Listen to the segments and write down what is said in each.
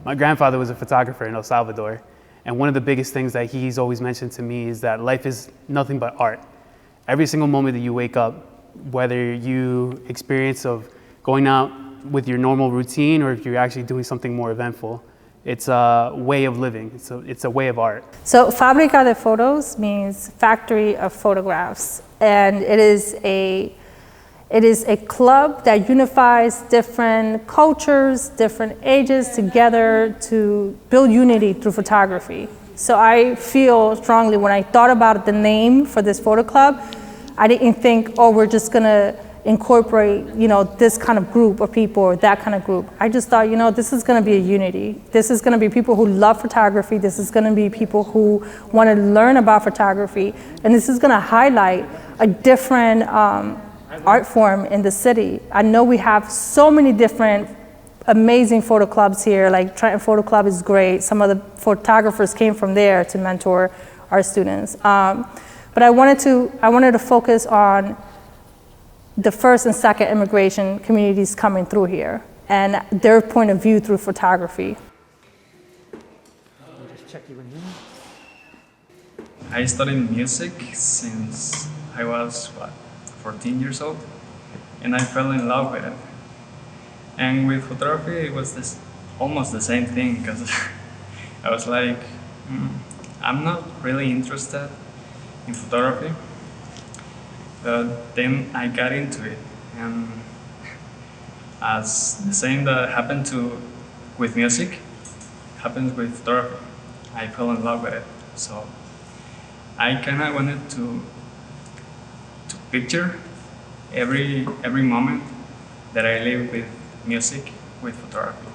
My grandfather was a photographer in El Salvador, and one of the biggest things that he's always mentioned to me is that life is nothing but art. Every single moment that you wake up, whether you experience of going out with your normal routine or if you're actually doing something more eventful, it's a way of living. It's a way of art. So Fábrica De Fotos means factory of photographs, and it is a club that unifies different cultures, different ages together to build unity through photography. So I feel strongly when I thought about the name for this photo club, I didn't think, oh, we're just gonna incorporate, this kind of group of people or that kind of group. I just thought, this is gonna be a unity. This is gonna be people who love photography. This is gonna be people who wanna learn about photography. And this is gonna highlight a different art form in the city. I know we have so many different amazing photo clubs here, like Trenton Photo Club is great. Some of the photographers came from there to mentor our students. But I wanted to focus on the first and second immigration communities coming through here and their point of view through photography. I studied music since I was, 14 years old, and I fell in love with it. And with photography, it was almost the same thing, because I was like, I'm not really interested in photography. But then I got into it, and as the same that happened with music happens with photography. I fell in love with it, so I kind of wanted to picture every moment that I live with music, with photography.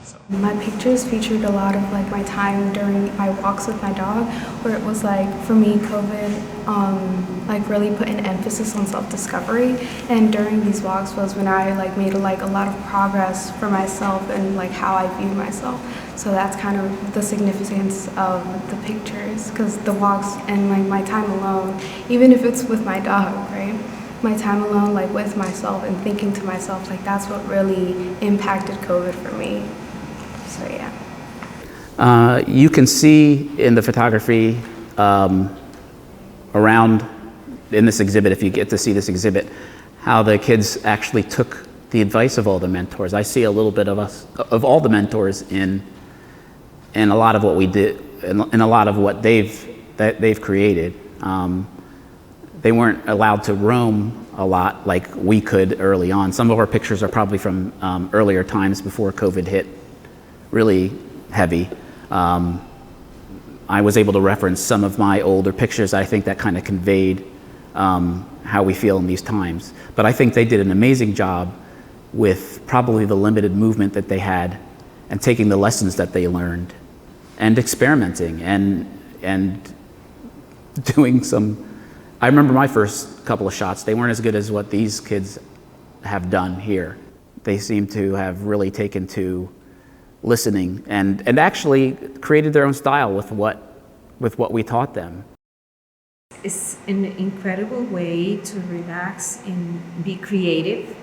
So. My pictures featured a lot of my time during my walks with my dog, where it was for me, COVID really put an emphasis on self-discovery, and during these walks was when I made a lot of progress for myself and how I view myself. So that's kind of the significance of the pictures, because the walks and my time alone, even if it's with my dog, right? My time alone with myself and thinking to myself, that's what really impacted COVID for me. So yeah. You can see in the photography around in this exhibit, if you get to see this exhibit, how the kids actually took the advice of all the mentors. I see a little bit of all the mentors in a lot of what we did, in a lot of what they've created. They weren't allowed to roam a lot like we could early on. Some of our pictures are probably from earlier times before COVID hit really heavy. I was able to reference some of my older pictures. I think that kind of conveyed how we feel in these times. But I think they did an amazing job with probably the limited movement that they had and taking the lessons that they learned and experimenting and doing some. I remember my first couple of shots, they weren't as good as what these kids have done here. They seem to have really taken to listening and actually created their own style with what we taught them. It's an incredible way to relax and be creative.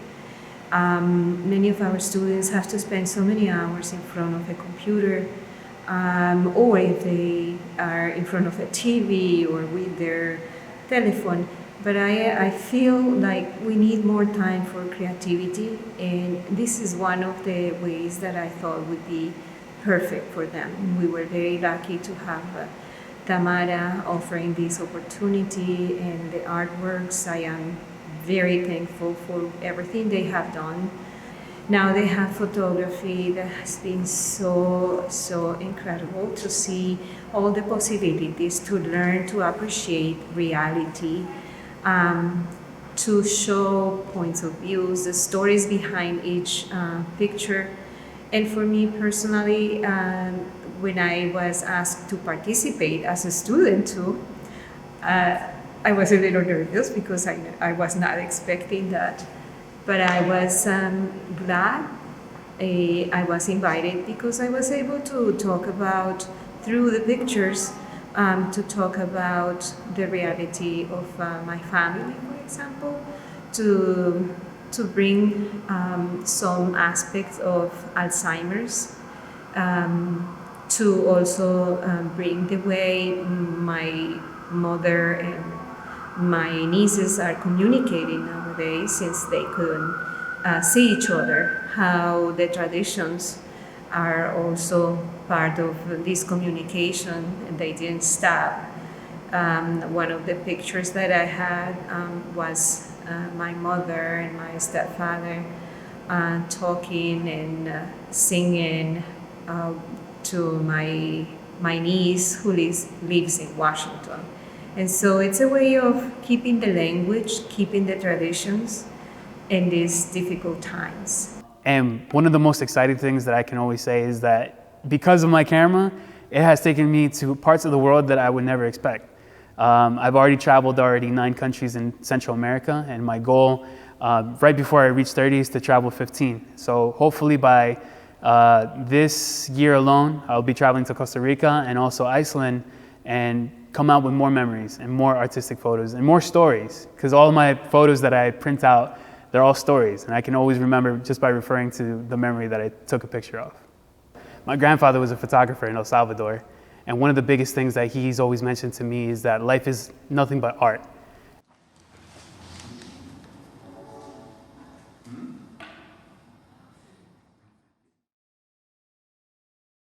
Many of our students have to spend so many hours in front of a computer, or if they are in front of a TV or with their telephone. But I feel like we need more time for creativity, and this is one of the ways that I thought would be perfect for them. We were very lucky to have Tamara offering this opportunity and the artworks. I am very thankful for everything they have done. Now they have photography that has been so incredible to see all the possibilities, to learn to appreciate reality, to show points of views, the stories behind each picture. And for me personally, when I was asked to participate as a student too, I was a little nervous because I was not expecting that. But I was glad I was invited because I was able to talk about, through the pictures, to talk about the reality of my family, for example, to bring some aspects of Alzheimer's to also bring the way my mother and my nieces are communicating nowadays, since they couldn't see each other, how the traditions are also part of this communication, and they didn't stop. One of the pictures that I had was my mother and my stepfather talking and singing to my niece who lives in Washington. And so it's a way of keeping the language, keeping the traditions in these difficult times. And one of the most exciting things that I can always say is that because of my camera, it has taken me to parts of the world that I would never expect. I've already traveled 9 countries in Central America, and my goal right before I reach 30 is to travel 15. So hopefully by this year alone, I'll be traveling to Costa Rica and also Iceland, and come out with more memories and more artistic photos and more stories, because all of my photos that I print out, they're all stories, and I can always remember just by referring to the memory that I took a picture of. My grandfather was a photographer in El Salvador, and one of the biggest things that he's always mentioned to me is that life is nothing but art.